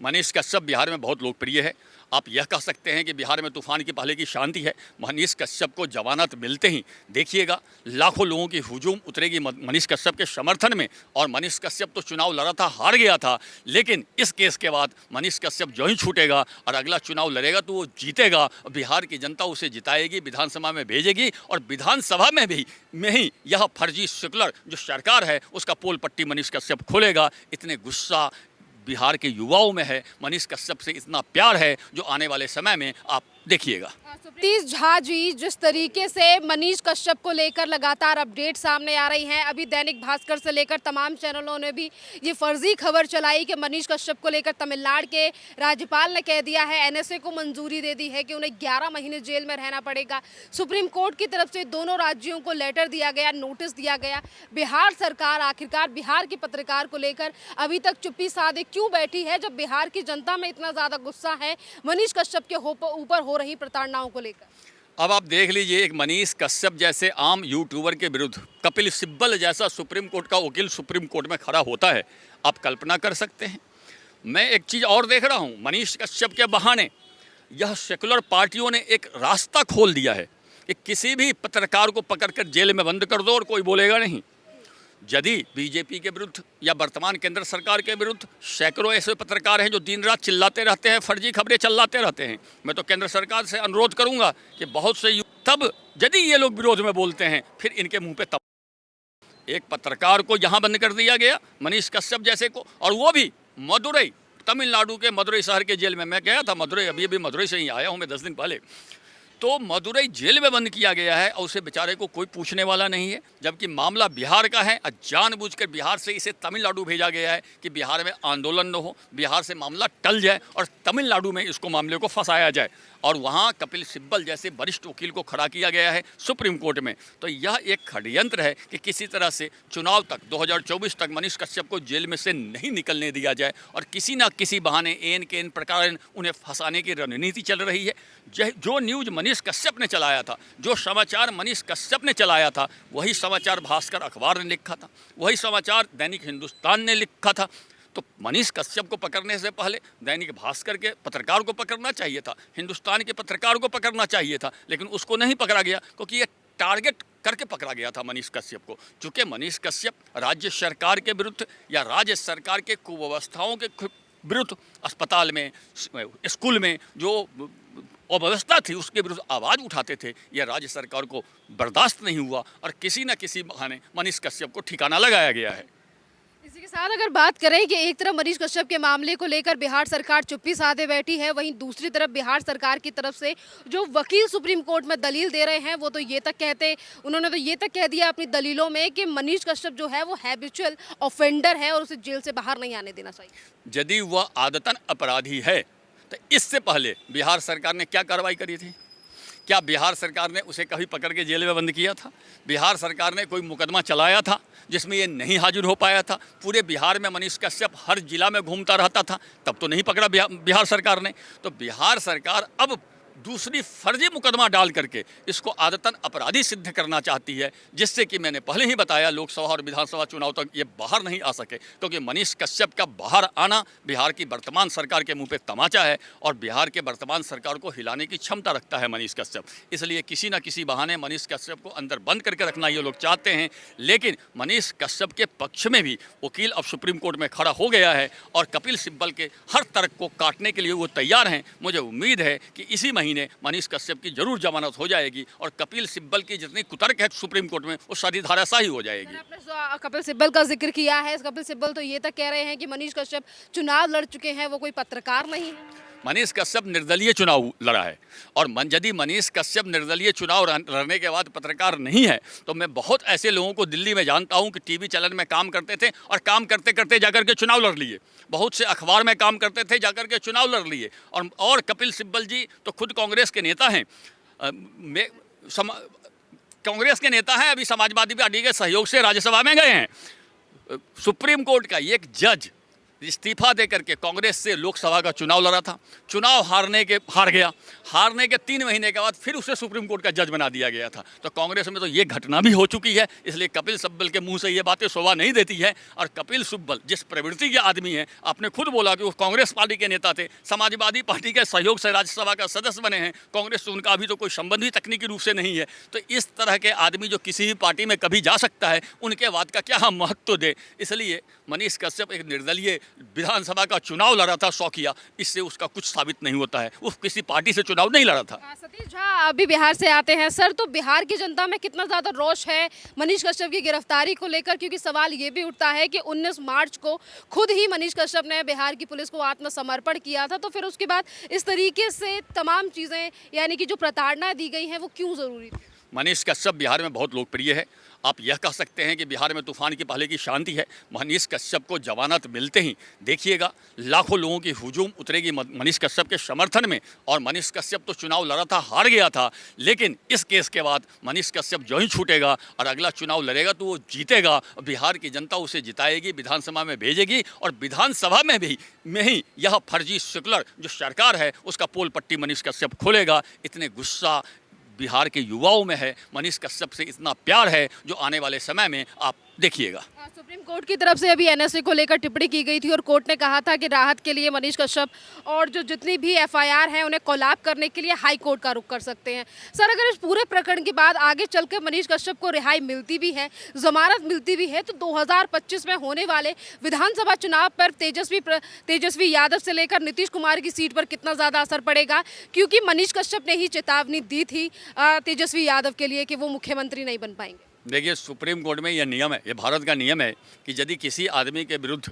मनीष कश्यप बिहार में बहुत लोकप्रिय है। आप यह कह सकते हैं कि बिहार में तूफान की पहले की शांति है। मनीष कश्यप को जमानत मिलते ही देखिएगा लाखों लोगों की हुजूम उतरेगी मनीष कश्यप के समर्थन में। और मनीष कश्यप तो चुनाव लड़ा था, हार गया था, लेकिन इस केस के बाद मनीष कश्यप जो ही छूटेगा और अगला चुनाव लड़ेगा तो वो जीतेगा। बिहार की जनता उसे जिताएगी, विधानसभा में भेजेगी और विधानसभा में ही यह फर्जी सेकुलर जो सरकार है उसका पोल पट्टी मनीष कश्यप खोलेगा। इतने गुस्सा बिहार के युवाओं में है, मनीष कश्यप से इतना प्यार है जो आने वाले समय में आप देखिएगा। सतीश झा जी, जिस तरीके से मनीष कश्यप को लेकर लगातार अपडेट सामने आ रही हैं, अभी दैनिक भास्कर से लेकर तमाम चैनलों ने भी ये फर्जी खबर चलाई कि मनीष कश्यप को लेकर तमिलनाडु के राज्यपाल ने कह दिया है, एनएसए को मंजूरी दे दी है कि उन्हें 11 महीने जेल में रहना पड़ेगा। सुप्रीम कोर्ट की तरफ से दोनों राज्यों को लेटर दिया गया, नोटिस दिया गया। बिहार सरकार आखिरकार बिहार के पत्रकार को लेकर अभी तक चुप्पी साधे क्यों बैठी है, जब बिहार की जनता में इतना ज़्यादा गुस्सा है मनीष कश्यप के ऊपर हो रही प्रताड़नाओं को लेकर? अब आप देख लीजिए, एक मनीष कश्यप जैसे आम यूट्यूबर के विरुद्ध कपिल सिब्बल जैसा सुप्रीम कोर्ट का वकील सुप्रीम कोर्ट में खड़ा होता है। आप कल्पना कर सकते हैं। मैं एक चीज़ और देख रहा हूं, मनीष कश्यप के बहाने यह सेकुलर पार्टियों ने एक रास्ता खोल दिया है कि किसी भी पत्रकार को पकड़कर जेल में बंद कर दो और कोई बोलेगा नहीं। यदि बीजेपी के विरुद्ध या वर्तमान केंद्र सरकार के विरुद्ध सैकड़ों ऐसे पत्रकार हैं जो दिन रात चिल्लाते रहते हैं, फर्जी खबरें चलाते रहते हैं, मैं तो केंद्र सरकार से अनुरोध करूंगा कि बहुत से तब यदि ये लोग विरोध में बोलते हैं फिर इनके मुंह पे तब एक पत्रकार को यहाँ बंद कर दिया गया, मनीष कश्यप जैसे को, और वो भी मदुरई, तमिलनाडु के मदुरई शहर के जेल में। मैं गया था मदुरई, अभी मदुरई से ही आया हूँ मैं 10 दिन पहले। तो मदुरई जेल में बंद किया गया है और उसे बेचारे को कोई पूछने वाला नहीं है, जबकि मामला बिहार का है और जानबूझकर बिहार से इसे तमिलनाडु भेजा गया है कि बिहार में आंदोलन न हो, बिहार से मामला टल जाए और तमिलनाडु में इसको मामले को फंसाया जाए। और वहाँ कपिल सिब्बल जैसे वरिष्ठ वकील को खड़ा किया गया है सुप्रीम कोर्ट में। तो यह एक षड्यंत्र है कि किसी तरह से चुनाव तक 2024 तक मनीष कश्यप को जेल में से नहीं निकलने दिया जाए और किसी न किसी बहाने एन के एन प्रकार उन्हें फंसाने की रणनीति चल रही है। जो न्यूज़ मनीष कश्यप ने चलाया था, जो समाचार मनीष कश्यप ने चलाया था, वही समाचार भास्कर अखबार ने लिखा था, वही समाचार दैनिक हिंदुस्तान ने लिखा था। तो मनीष कश्यप को पकड़ने से पहले दैनिक भास्कर के पत्रकार को पकड़ना चाहिए था, हिंदुस्तान के पत्रकार को पकड़ना चाहिए था, लेकिन उसको नहीं पकड़ा गया क्योंकि ये टारगेट करके पकड़ा गया था मनीष कश्यप को। चूँकि मनीष कश्यप राज्य सरकार के विरुद्ध या राज्य सरकार के कुव्यवस्थाओं के विरुद्ध अस्पताल में, स्कूल में जो अव्यवस्था थी उसके विरुद्ध आवाज़ उठाते थे, यह राज्य सरकार को बर्दाश्त नहीं हुआ और किसी न किसी बहाने मनीष कश्यप को ठिकाना लगाया गया है। इसी के साथ अगर बात करें कि एक तरफ मनीष कश्यप के मामले को लेकर बिहार सरकार चुप्पी साधे बैठी है, वहीं दूसरी तरफ बिहार सरकार की तरफ से जो वकील सुप्रीम कोर्ट में दलील दे रहे हैं वो तो ये तक उन्होंने तो ये तक कह दिया अपनी दलीलों में कि मनीष कश्यप जो है वो हैबिचुअल ऑफेंडर है और उसे जेल से बाहर नहीं आने देना चाहिए। यदि वह आदतन अपराधी है तो इससे पहले बिहार सरकार ने क्या कार्रवाई करी थी? क्या बिहार सरकार ने उसे कभी पकड़ के जेल में बंद किया था? बिहार सरकार ने कोई मुकदमा चलाया था जिसमें ये नहीं हाजिर हो पाया था? पूरे बिहार में मनीष कश्यप हर जिला में घूमता रहता था, तब तो नहीं पकड़ा बिहार सरकार ने। तो बिहार सरकार अब दूसरी फर्जी मुकदमा डाल करके इसको आदतन अपराधी सिद्ध करना चाहती है, जिससे कि मैंने पहले ही बताया लोकसभा और विधानसभा चुनाव तक ये बाहर नहीं आ सके, क्योंकि मनीष कश्यप का बाहर आना बिहार की वर्तमान सरकार के मुंह पे तमाचा है और बिहार के वर्तमान सरकार को हिलाने की क्षमता रखता है मनीष कश्यप। इसलिए किसी न किसी बहाने मनीष कश्यप को अंदर बंद करके रखना ये लोग चाहते हैं। लेकिन मनीष कश्यप के पक्ष में भी वकील अब सुप्रीम कोर्ट में खड़ा हो गया है और कपिल सिब्बल के हर तर्क को काटने के लिए वो तैयार हैं। मुझे उम्मीद है कि इसी महीने मनीष कश्यप की जरूर जमानत हो जाएगी और कपिल सिब्बल की जितनी कुतर्क है सुप्रीम कोर्ट में वो सारी धाराशाही हो जाएगी। आपने कपिल सिब्बल का जिक्र किया है, कपिल सिब्बल तो ये तक कह रहे हैं कि मनीष कश्यप चुनाव लड़ चुके हैं, वो कोई पत्रकार नहीं है। मनीष कश्यप निर्दलीय चुनाव लड़ा है और यदि मनीष कश्यप निर्दलीय चुनाव लड़ने के बाद पत्रकार नहीं है तो मैं बहुत ऐसे लोगों को दिल्ली में जानता हूं कि टीवी चैनल में काम करते थे और काम करते करते जाकर के चुनाव लड़ लिए। बहुत से अखबार में काम करते थे, जाकर के चुनाव लड़ लिए। और कपिल सिब्बल जी तो खुद कांग्रेस के नेता हैं, कांग्रेस के नेता हैं, अभी समाजवादी पार्टी के सहयोग से राज्यसभा में गए हैं। सुप्रीम कोर्ट का एक जज इस्तीफा दे करके कांग्रेस से लोकसभा का चुनाव लड़ा था। चुनाव हार गया। हारने के 3 महीने के बाद फिर उसे सुप्रीम कोर्ट का जज बना दिया गया था। तो कांग्रेस में तो ये घटना भी हो चुकी है, इसलिए कपिल सिब्बल के मुंह से ये बातें शोभा नहीं देती है। और कपिल सिब्बल जिस प्रवृत्ति के आदमी हैं, आपने खुद बोला कि वो कांग्रेस पार्टी के नेता थे, समाजवादी पार्टी के सहयोग से राज्यसभा का सदस्य बने हैं, कांग्रेस से उनका अभी तो कोई संबंध ही तकनीकी रूप से नहीं है। तो इस तरह के आदमी जो किसी भी पार्टी में कभी जा सकता है, उनके बात का क्या हम महत्व दे। इसलिए मनीष कश्यप एक निर्दलीय विधानसभा का चुनाव लड़ा था, शौकिया, इससे उसका कुछ साबित नहीं होता है। वो किसी पार्टी से चुनाव नहीं लड़ा था। सतीश झा अभी बिहार से आते हैं सर, तो बिहार की जनता में कितना ज़्यादा रोष है मनीष कश्यप की गिरफ्तारी को लेकर, क्योंकि सवाल ये भी उठता है कि 19 मार्च को खुद ही मनीष कश्यप ने बिहार की पुलिस को आत्मसमर्पण किया था, तो फिर उसके बाद इस तरीके से तमाम चीज़ें यानी कि जो प्रताड़ना दी गई हैं वो क्यों ज़रूरी थी? मनीष कश्यप बिहार में बहुत लोकप्रिय है। आप यह कह सकते हैं कि बिहार में तूफान की पहले की शांति है। मनीष कश्यप को जमानत मिलते ही देखिएगा लाखों लोगों की हुजूम उतरेगी मनीष कश्यप के समर्थन में। और मनीष कश्यप तो चुनाव लड़ा था, हार गया था, लेकिन इस केस के बाद मनीष कश्यप जो ही छूटेगा और अगला चुनाव लड़ेगा तो वो जीतेगा। बिहार की जनता उसे जिताएगी, विधानसभा में भेजेगी, और विधानसभा में ही यह फर्जी सेकुलर जो सरकार है उसका पोल पट्टी मनीष कश्यप खोलेगा। इतने गुस्सा बिहार के युवाओं में है, मनीष कश्यप से इतना प्यार है, जो आने वाले समय में आप देखिएगा। सुप्रीम कोर्ट की तरफ से अभी एनएसए को लेकर टिप्पणी की गई थी और कोर्ट ने कहा था कि राहत के लिए मनीष कश्यप और जो जितनी भी एफआईआर हैं उन्हें कोलैब करने के लिए हाई कोर्ट का रुख कर सकते हैं। सर, अगर इस पूरे प्रकरण के बाद आगे चलकर मनीष कश्यप को रिहाई मिलती भी है, जमानत मिलती भी है, तो 2025 में होने वाले विधानसभा चुनाव पर तेजस्वी यादव से लेकर नीतीश कुमार की सीट पर कितना ज़्यादा असर पड़ेगा? क्योंकि मनीष कश्यप ने ही चेतावनी दी थी तेजस्वी यादव के लिए कि वो मुख्यमंत्री नहीं बन पाएंगे। देखिए, सुप्रीम कोर्ट में यह नियम है, ये भारत का नियम है कि यदि किसी आदमी के विरुद्ध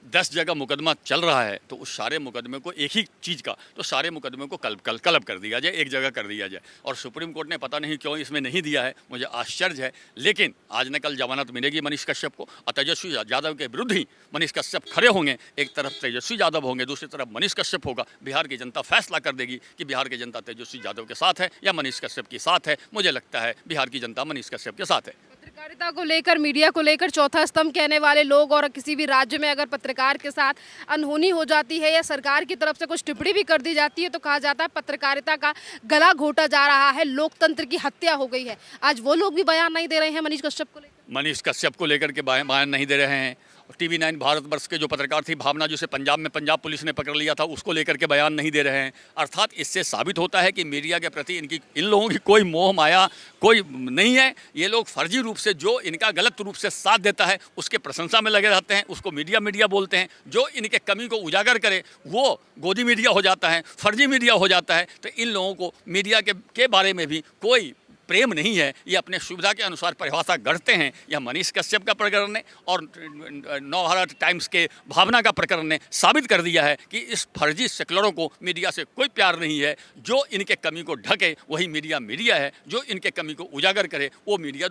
10 जगह मुकदमा चल रहा है तो उस सारे मुकदमे को एक ही चीज़ का, तो सारे मुकदमे को क्लब कर दिया जाए, एक जगह कर दिया जाए। और सुप्रीम कोर्ट ने पता नहीं क्यों इसमें नहीं दिया है, मुझे आश्चर्य है। लेकिन आज न कल जमानत मिलेगी मनीष कश्यप को, और तेजस्वी यादव के विरुद्ध ही मनीष कश्यप खड़े होंगे। एक तरफ तेजस्वी यादव होंगे, दूसरी तरफ मनीष कश्यप होगा। बिहार की जनता फैसला कर देगी कि बिहार की जनता तेजस्वी यादव के साथ है या मनीष कश्यप के साथ है। मुझे लगता है बिहार की जनता मनीष कश्यप के साथ है। पत्रकारिता को लेकर, मीडिया को लेकर चौथा स्तंभ कहने वाले लोग, और किसी भी राज्य में अगर पत्रकार के साथ अनहोनी हो जाती है या सरकार की तरफ से कुछ टिप्पणी भी कर दी जाती है तो कहा जाता है पत्रकारिता का गला घोटा जा रहा है, लोकतंत्र की हत्या हो गई है। आज वो लोग भी बयान नहीं दे रहे हैं मनीष कश्यप को लेकर। मनीष कश्यप को लेकर के बयान नहीं दे रहे हैं। TV9 भारतवर्ष के जो पत्रकार थी भावना, जिसे पंजाब पुलिस ने पकड़ लिया था, उसको लेकर के बयान नहीं दे रहे हैं। अर्थात इससे साबित होता है कि मीडिया के प्रति इन लोगों की कोई मोह माया कोई नहीं है। ये लोग फर्जी रूप से जो इनका गलत रूप से साथ देता है उसके प्रशंसा में लगे रहते हैं, उसको मीडिया बोलते हैं। जो इनके कमी को उजागर करे वो गोदी मीडिया हो जाता है, फर्जी मीडिया हो जाता है। तो इन लोगों को मीडिया के बारे में भी कोई प्रेम नहीं है, ये अपने सुविधा के अनुसार परिभाषा गढ़ते हैं। यह मनीष कश्यप का प्रकरण ने और नवभारत टाइम्स के भावना का प्रकरण ने साबित कर दिया है कि इस फर्जी सेकुलरों को मीडिया से कोई प्यार नहीं है। जो इनके कमी को ढके वही मीडिया है, जो इनके कमी को उजागर करे वो मीडिया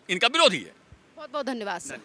इनका विरोधी है। बहुत बहुत धन्यवाद सर।